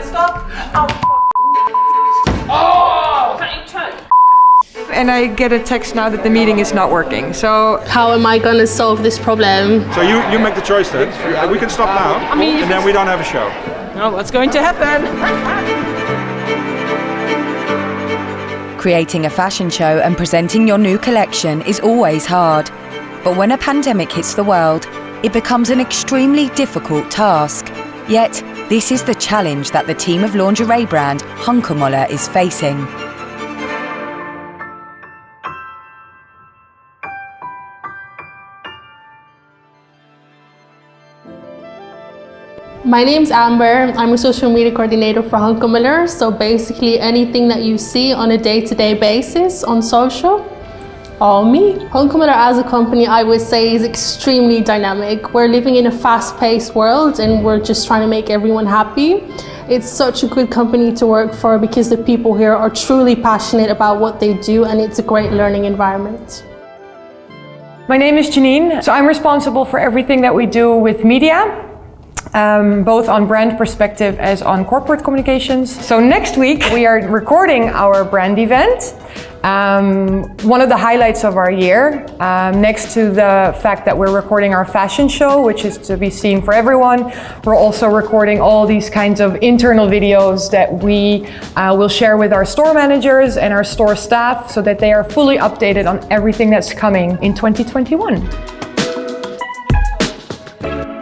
stop? Oh! And I get a text now that the meeting is not working, so... How am I gonna solve this problem? So you make the choice then. We can stop now, and then we don't have a show. No, what's going to happen? Creating a fashion show and presenting your new collection is always hard. But when a pandemic hits the world, it becomes an extremely difficult task. Yet, this is the challenge that the team of lingerie brand Hunkemöller is facing. My name's Amber. I'm a social media coordinator for Hunkemöller. So basically anything that you see on a day-to-day basis on social, all me. Hunkemöller as a company, I would say, is extremely dynamic. We're living in a fast-paced world and we're just trying to make everyone happy. It's such a good company to work for because the people here are truly passionate about what they do, and it's a great learning environment. My name is Janine. So I'm responsible for everything that we do with media. Both on brand perspective as on corporate communications. So next week we are recording our brand event. One of the highlights of our year, next to the fact that we're recording our fashion show, which is to be seen for everyone, we're also recording all these kinds of internal videos that we will share with our store managers and our store staff so that they are fully updated on everything that's coming in 2021.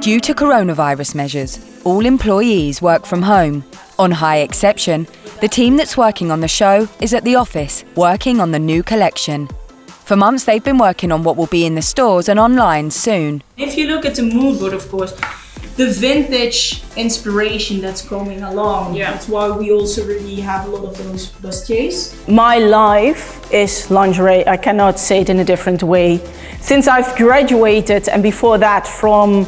Due to coronavirus measures, all employees work from home. On high exception, the team that's working on the show is at the office, working on the new collection. For months, they've been working on what will be in the stores and online soon. If you look at the mood board, of course, the vintage inspiration that's coming along, that's why we also really have a lot of those bustiers. My life is lingerie. I cannot say it in a different way. Since I've graduated, and before that from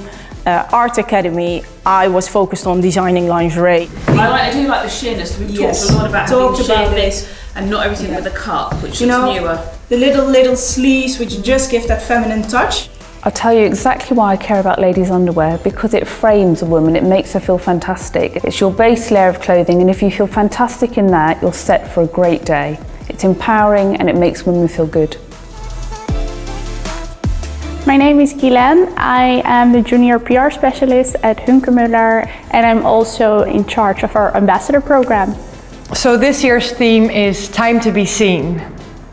Art Academy, I was focused on designing lingerie. I do like the sheerness. We've talked a lot about this and not everything with a cup, which is newer. The little sleeves which just give that feminine touch. I'll tell you exactly why I care about ladies' underwear, because it frames a woman, it makes her feel fantastic. It's your base layer of clothing, and if you feel fantastic in that, you're set for a great day. It's empowering and it makes women feel good. My name is Guylaine. I am the junior PR specialist at Hunkemöller, and I'm also in charge of our ambassador program. So this year's theme is Time to be Seen.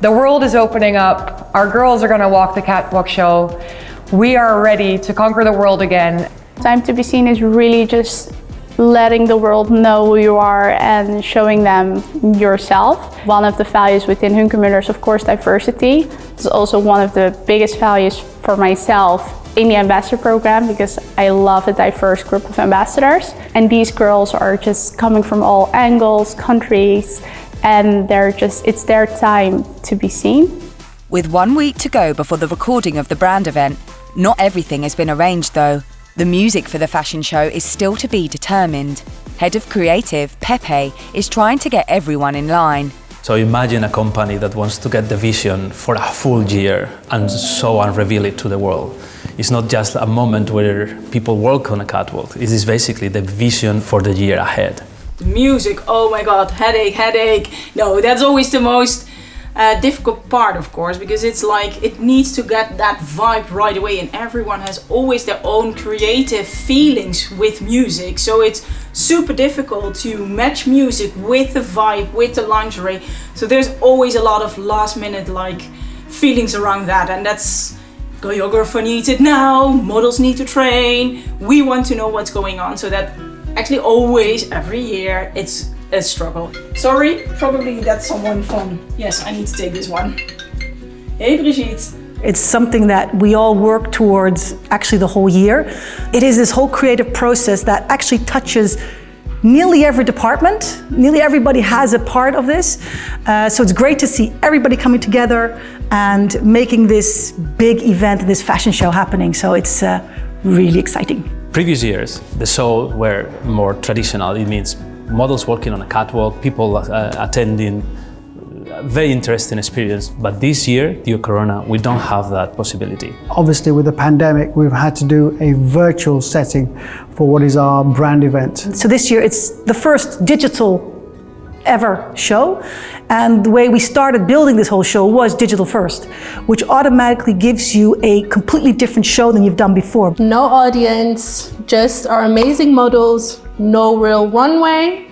The world is opening up. Our girls are going to walk the catwalk show. We are ready to conquer the world again. Time to be Seen is really just letting the world know who you are and showing them yourself. One of the values within Hunkemöller is, of course, diversity. It's also one of the biggest values for myself in the ambassador program, because I love a diverse group of ambassadors. And these girls are just coming from all angles, countries, and it's their time to be seen. With 1 week to go before the recording of the brand event, not everything has been arranged though. The music for the fashion show is still to be determined. Head of Creative, Pepe, is trying to get everyone in line. So imagine a company that wants to get the vision for a full year and so on reveal it to the world. It's not just a moment where people walk on a catwalk. It is basically the vision for the year ahead. The music, oh my God, headache. No, that's always the most difficult part, of course, because it's like it needs to get that vibe right away, and everyone has always their own creative feelings with music, so it's super difficult to match music with the vibe, with the lingerie. So there's always a lot of last minute feelings around that, and that's choreographer needs it now, models need to train, we want to know what's going on, so that actually always every year it's a struggle. Sorry, probably that's someone from, yes, I need to take this one. Hey Brigitte. It's something that we all work towards actually the whole year. It is this whole creative process that actually touches nearly every department. Nearly everybody has a part of this. So it's great to see everybody coming together and making this big event, this fashion show happening. So it's really exciting. Previous years, the show were more traditional. It means models walking on a catwalk, people attending a very interesting experience. But this year, due to Corona, we don't have that possibility. Obviously, with the pandemic, we've had to do a virtual setting for what is our brand event. So this year, it's the first digital ever show, and the way we started building this whole show was digital first, which automatically gives you a completely different show than you've done before. No audience, just our amazing models, no real runway,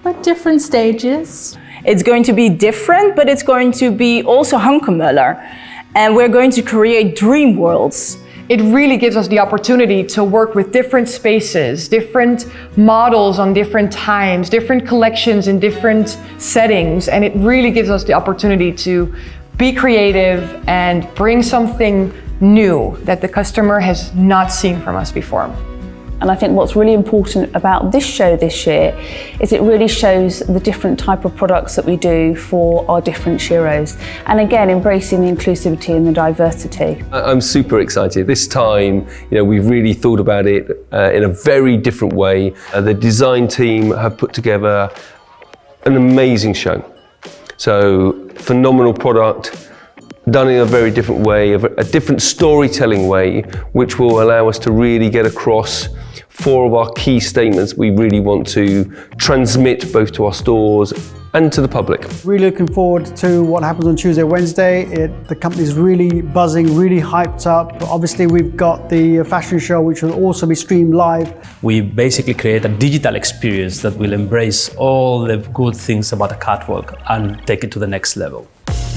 but different stages. It's going to be different, but it's going to be also Hunkemöller, and we're going to create dream worlds. It really gives us the opportunity to work with different spaces, different models on different times, different collections in different settings, and it really gives us the opportunity to be creative and bring something new that the customer has not seen from us before. And I think what's really important about this show this year is it really shows the different type of products that we do for our different sheroes. And again, embracing the inclusivity and the diversity. I'm super excited. This time, we've really thought about it in a very different way. The design team have put together an amazing show. So, phenomenal product, done in a very different way, a different storytelling way, which will allow us to really get across 4 of our key statements we really want to transmit both to our stores and to the public. Really looking forward to what happens on Tuesday, Wednesday. The company's really buzzing, really hyped up. Obviously, we've got the fashion show, which will also be streamed live. We basically create a digital experience that will embrace all the good things about a catwalk and take it to the next level.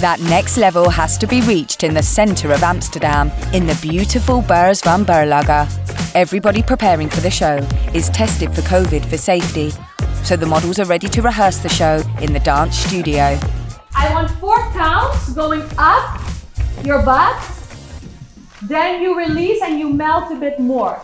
That next level has to be reached in the centre of Amsterdam, in the beautiful Beurs van Berlage. Everybody preparing for the show is tested for COVID for safety, so the models are ready to rehearse the show in the dance studio. I want 4 counts going up your butt, then you release and you melt a bit more.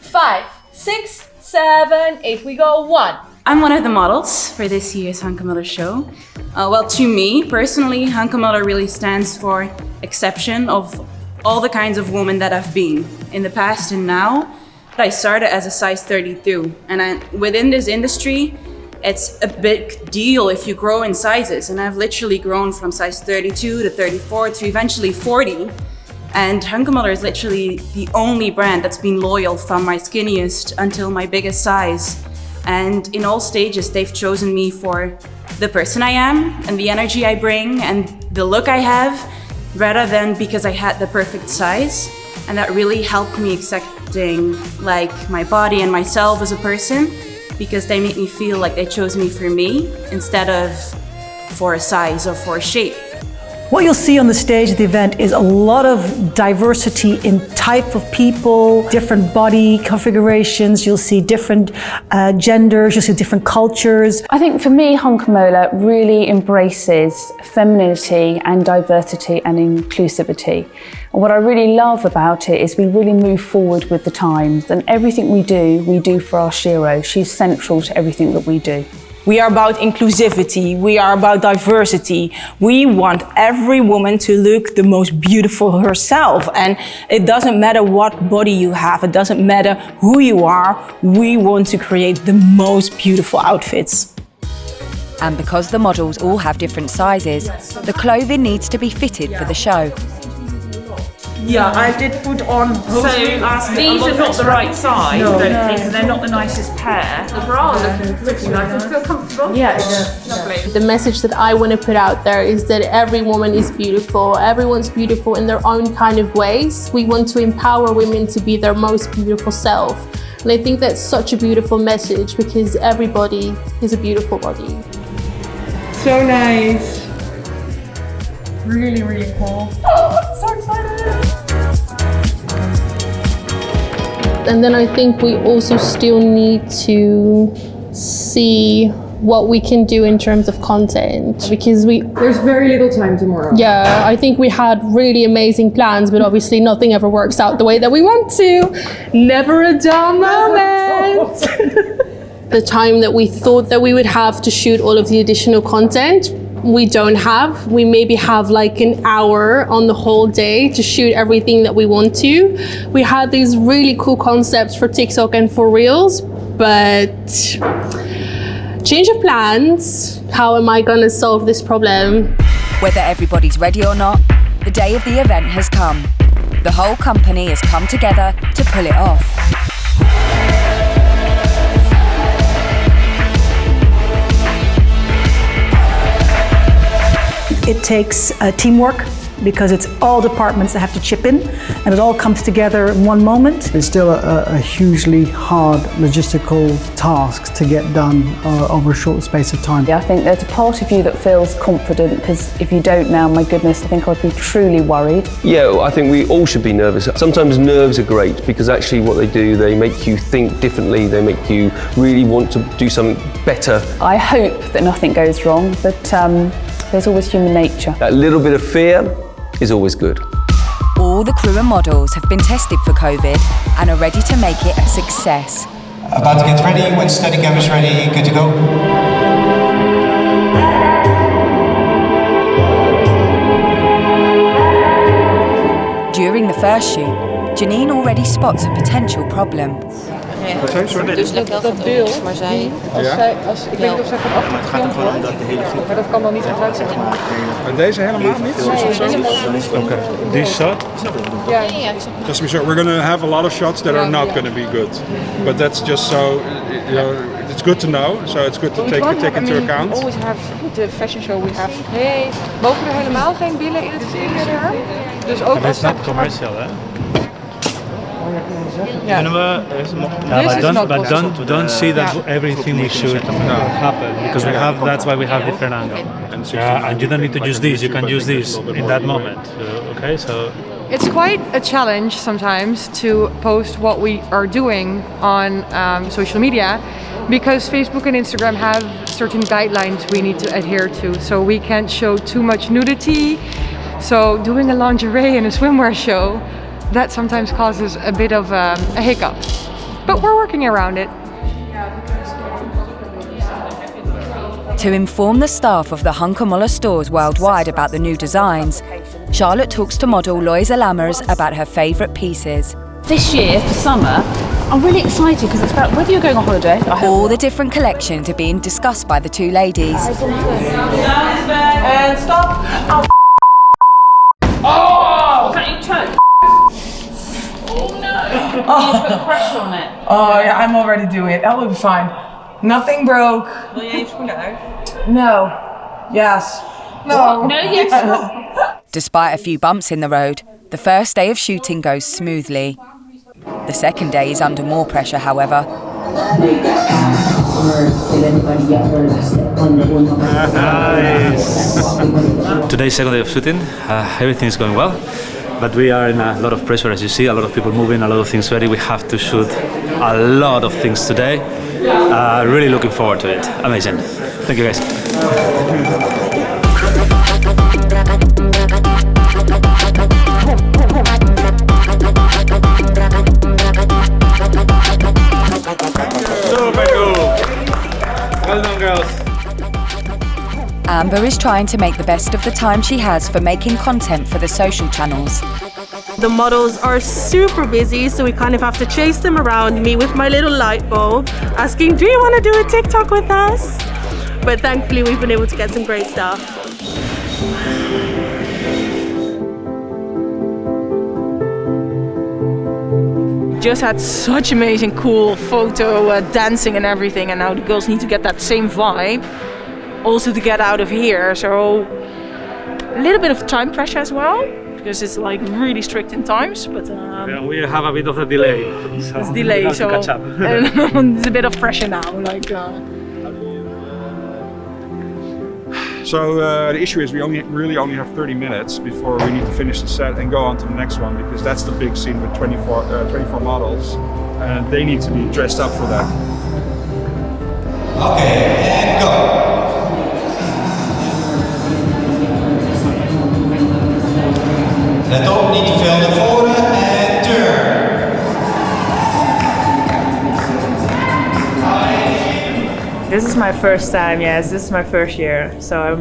5, 6, 7, 8, we go 1. I'm one of the models for this year's Hunkemoller show. Well, to me, personally, Hunkemoller really stands for exception of all the kinds of women that I've been in the past and now. I started as a size 32, and within this industry, it's a big deal if you grow in sizes, and I've literally grown from size 32 to 34 to eventually 40. And Hunkemöller is literally the only brand that's been loyal from my skinniest until my biggest size. And in all stages, they've chosen me for the person I am and the energy I bring and the look I have, rather than because I had the perfect size. And that really helped me accepting my body and myself as a person, because they make me feel like they chose me for me instead of for a size or for a shape. What you'll see on the stage at the event is a lot of diversity in type of people, different body configurations, you'll see different genders, you'll see different cultures. I think for me, Hunkemöller really embraces femininity and diversity and inclusivity. And what I really love about it is we really move forward with the times, and everything we do for our shero. She's central to everything that we do. We are about inclusivity, we are about diversity. We want every woman to look the most beautiful herself. And it doesn't matter what body you have, it doesn't matter who you are, we want to create the most beautiful outfits. And because the models all have different sizes, the clothing needs to be fitted for the show. Yeah, I did put on. So these are not the right size, don't think, and they're not the nicest pair. The bra looking pretty nice. I feel comfortable. Yeah, lovely. The message that I want to put out there is that every woman is beautiful. Everyone's beautiful in their own kind of ways. We want to empower women to be their most beautiful self. And I think that's such a beautiful message, because everybody is a beautiful body. So nice. Really, really cool. Oh, I'm so excited. And then I think we also still need to see what we can do in terms of content, because there's very little time tomorrow. Yeah, I think we had really amazing plans, but obviously nothing ever works out the way that we want to. Never a dull moment. The time that we thought that we would have to shoot all of the additional content, we don't have. We maybe have like an hour on the whole day to shoot everything that we want to. We had these really cool concepts for TikTok and for Reels, but Change of plans. How am I gonna solve this problem? Whether everybody's ready or not, the day of the event has come. The whole company has come together to pull it off. It takes teamwork, because it's all departments that have to chip in, and it all comes together in one moment. It's still a hugely hard logistical task to get done over a short space of time. I think there's a part of you that feels confident, because if you don't now, my goodness, I think I'd be truly worried. Yeah, I think we all should be nervous. Sometimes nerves are great because actually what they do, they make you think differently, they make you really want to do something better. I hope that nothing goes wrong, but there's always human nature. That little bit of fear is always good. All the crew and models have been tested for COVID and are ready to make it a success. About to get ready, when Steadicam is ready, good to go. During the first shoot, Janine already spots a potential problem. Dus dat beeld, maar zij... Ik weet niet of zij van achter gefilmd wordt, maar dat kan dan niet echt uitzeggen. Maar deze helemaal niet? Okay. This shot? Yeah. Just to be sure, we're going to have a lot of shots that are not going to be good. But that's just so, you know, it's good to know. So it's good to take into account. We always have, with the fashion show, we have... Hey, mogen er helemaal geen billen in het interieur? Dus ook dat is not commercial, hè? Yeah. But don't see that everything we should happen, because that's why we have different angles. And you don't need to use this. You can use this in that moment. Okay, so. It's quite a challenge sometimes to post what we are doing on social media, because Facebook and Instagram have certain guidelines we need to adhere to. So we can't show too much nudity. So doing a lingerie in a swimwear show, that sometimes causes a bit of a hiccup. But we're working around it. To inform the staff of the Hunkemoller stores worldwide about the new designs, Charlotte talks to model Loisa Lammers about her favourite pieces. This year, for summer, I'm really excited because it's about whether you're going on holiday. All the different collections are being discussed by the two ladies. And stop! Oh! Was that your toe? Oh no! You put pressure on it. Oh yeah, I'm already doing it. That will be fine. Nothing broke. Wil je je schoenen uit? No. Yes. No. What? No, yes. Despite a few bumps in the road, the first day of shooting goes smoothly. The second day is under more pressure, however. Nice. Today's second day of shooting. Everything is going well, but we are in a lot of pressure, as you see. A lot of people moving, a lot of things ready. We have to shoot a lot of things today. Really looking forward to it. Amazing. Thank you, guys. Super cool. Well done, girls. Amber is trying to make the best of the time she has for making content for the social channels. The models are super busy, so we kind of have to chase them around, me with my little light bulb, asking, do you want to do a TikTok with us? But thankfully we've been able to get some great stuff. Just had such amazing cool photo dancing and everything, and now the girls need to get that same vibe also to get out of here. So a little bit of time pressure as well, because it's like really strict in times, but we have a bit of a delay. So it's delay, so catch up. and there's a bit of pressure now. Like. So the issue is we really only have 30 minutes before we need to finish the set and go on to the next one, because that's the big scene with 24 models, and they need to be dressed up for that. Okay, and go. Let op, niet te veel naar voren en turn. This is my first time, yes, this is my first year. So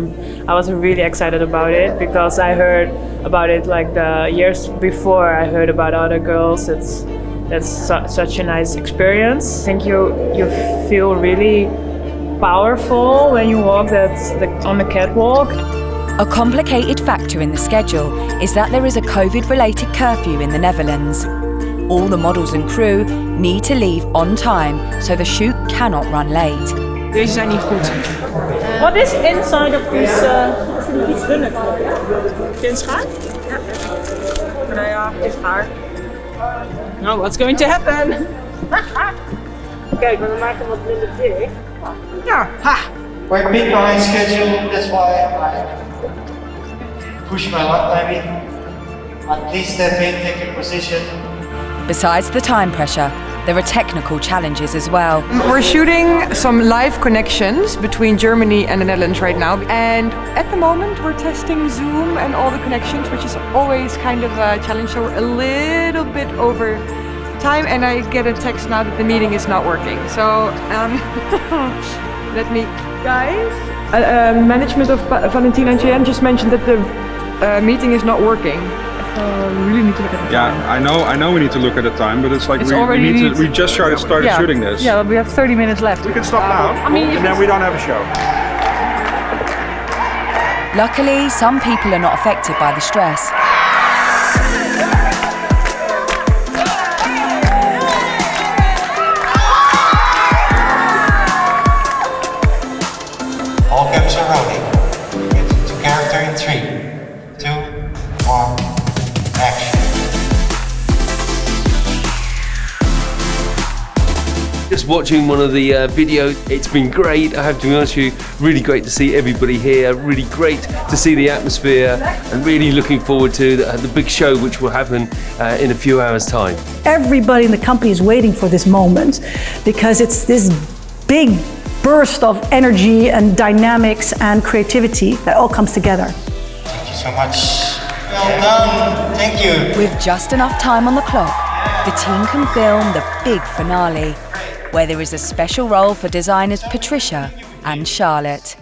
I was really excited about it because I heard about it like the years before. I heard about other girls. It's such a nice experience. I think you feel really powerful when you walk on the catwalk. A complicated factor in the schedule is that there is a COVID-related curfew in the Netherlands. All the models and crew need to leave on time, so the shoot cannot run late. Deze zijn niet goed. What is inside of this? Is het iets dunner? Vind je het schaar? Ja. Nou ja, het is schaar. No, what's going to happen? Kijk, maar we maken wat minder dicht. Ja, ha! We're a bit behind schedule, that's why I push my luck maybe. But please step in, take your position. Besides the time pressure, there are technical challenges as well. We're shooting some live connections between Germany and the Netherlands right now. And at the moment we're testing Zoom and all the connections, which is always kind of a challenge. So we're a little bit over time, and I get a text now that the meeting is not working. So let me, guys. Management of Valentina and Jan just mentioned that the meeting is not working. We really need to look at the time. Yeah, I know we need to look at the time, but it's like It's we just started shooting this. Yeah, we have 30 minutes left. We can stop now, I mean, and then we don't have a show. Luckily, some people are not affected by the stress. All cameras are rolling. Get into character in 3, 2, 1, action. Just watching one of the videos, it's been great. I have to be honest with you, really great to see everybody here, really great to see the atmosphere, and really looking forward to the big show which will happen in a few hours' time. Everybody in the company is waiting for this moment because it's this big burst of energy and dynamics and creativity that all comes together. Thank you so much. Well done. Thank you. With just enough time on the clock, the team can film the big finale, where there is a special role for designers Patricia and Charlotte.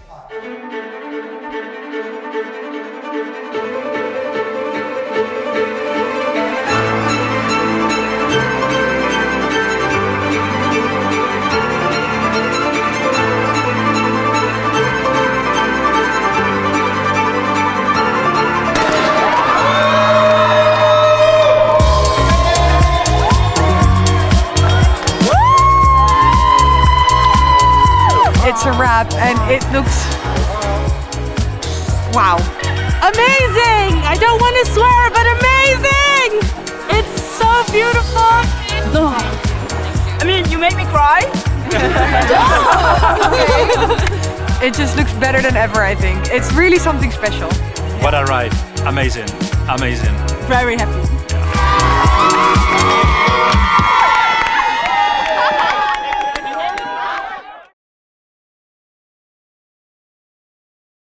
It's a wrap and it looks, wow. Amazing! I don't want to swear, but amazing! It's so beautiful. I mean, you make me cry. It just looks better than ever, I think. It's really something special. What a ride. Amazing. Amazing. Very happy.